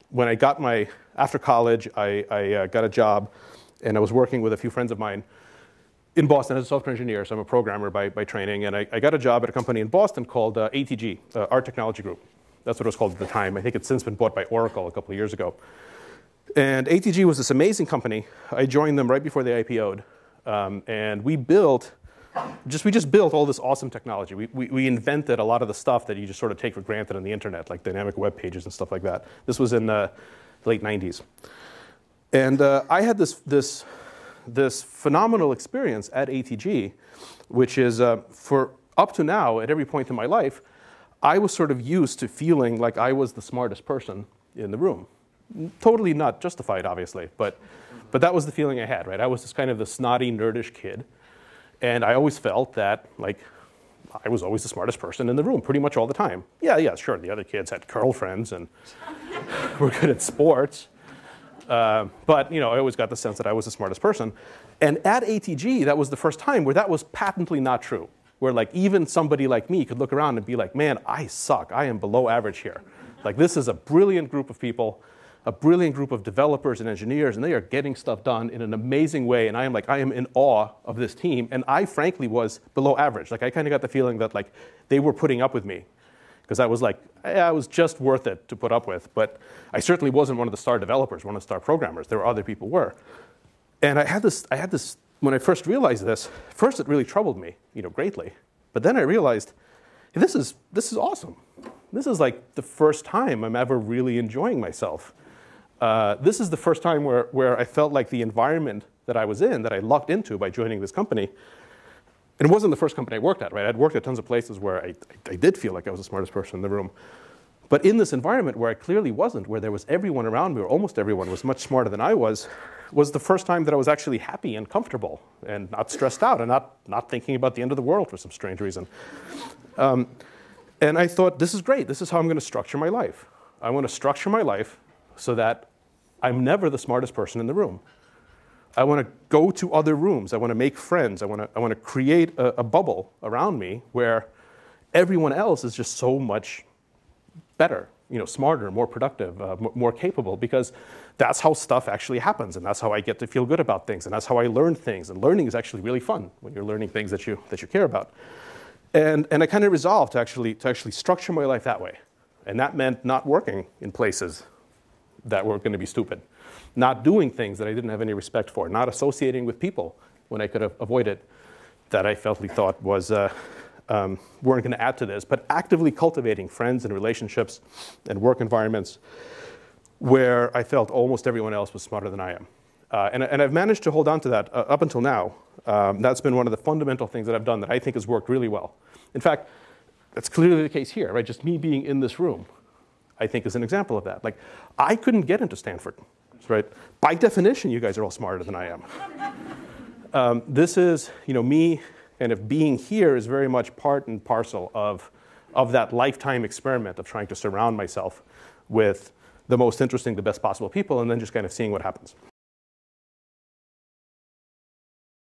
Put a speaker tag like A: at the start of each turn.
A: when I got after college, I got a job, and I was working with a few friends of mine in Boston as a software engineer. So I'm a programmer by training, and I got a job at a company in Boston called ATG, Art Technology Group. That's what it was called at the time. I think it's since been bought by Oracle a couple of years ago. And ATG was this amazing company. I joined them right before they IPO'd, and we just built all this awesome technology. We invented a lot of the stuff that you just sort of take for granted on the internet, like dynamic web pages and stuff like that. This was in the late 90s. And I had this phenomenal experience at ATG, which is for up to now, at every point in my life, I was sort of used to feeling like I was the smartest person in the room. Totally not justified, obviously, but that was the feeling I had, right? I was this kind of the snotty, nerdish kid, and I always felt that like I was always the smartest person in the room, pretty much all the time. Yeah, sure. The other kids had girlfriends and were good at sports, but I always got the sense that I was the smartest person. And at ATG, that was the first time where that was patently not true, where like even somebody like me could look around and be like, man, I suck. I am below average here. Like this is a brilliant group of people, a brilliant group of developers and engineers, and they are getting stuff done in an amazing way. And I am in awe of this team. And I frankly was below average. Like I kind of got the feeling that like they were putting up with me, because I was like, I was just worth it to put up with. But I certainly wasn't one of the star developers, one of the star programmers. There were other people who were. And I had this, when I first realized this, first it really troubled me, greatly. But then I realized, hey, this is awesome. This is like the first time I'm ever really enjoying myself. This is the first time where I felt like the environment that I was in, that I lucked into by joining this company. And it wasn't the first company I worked at, right? I'd worked at tons of places where I did feel like I was the smartest person in the room. But in this environment where I clearly wasn't, where there was everyone around me, or almost everyone was much smarter than I was the first time that I was actually happy and comfortable and not stressed out and not thinking about the end of the world for some strange reason. And I thought, this is great. This is how I'm going to structure my life. I want to structure my life so that I'm never the smartest person in the room. I want to go to other rooms. I want to make friends. I want to create a bubble around me where everyone else is just so much better, smarter, more productive, more capable, because that's how stuff actually happens, and that's how I get to feel good about things, and that's how I learn things. And learning is actually really fun when you're learning things that you care about. And I kind of resolved to actually structure my life that way, and that meant not working in places that were going to be stupid, not doing things that I didn't have any respect for, not associating with people when I could have avoided that I thought was weren't going to add to this, but actively cultivating friends and relationships and work environments where I felt almost everyone else was smarter than I am. And I've managed to hold on to that up until now. That's been one of the fundamental things that I've done that I think has worked really well. In fact, that's clearly the case here, right? Just me being in this room, I think, is an example of that. Like, I couldn't get into Stanford, right? By definition, you guys are all smarter than I am. This is, me kind of being here is very much part and parcel of that lifetime experiment of trying to surround myself with the most interesting, the best possible people, and then just kind of seeing what happens.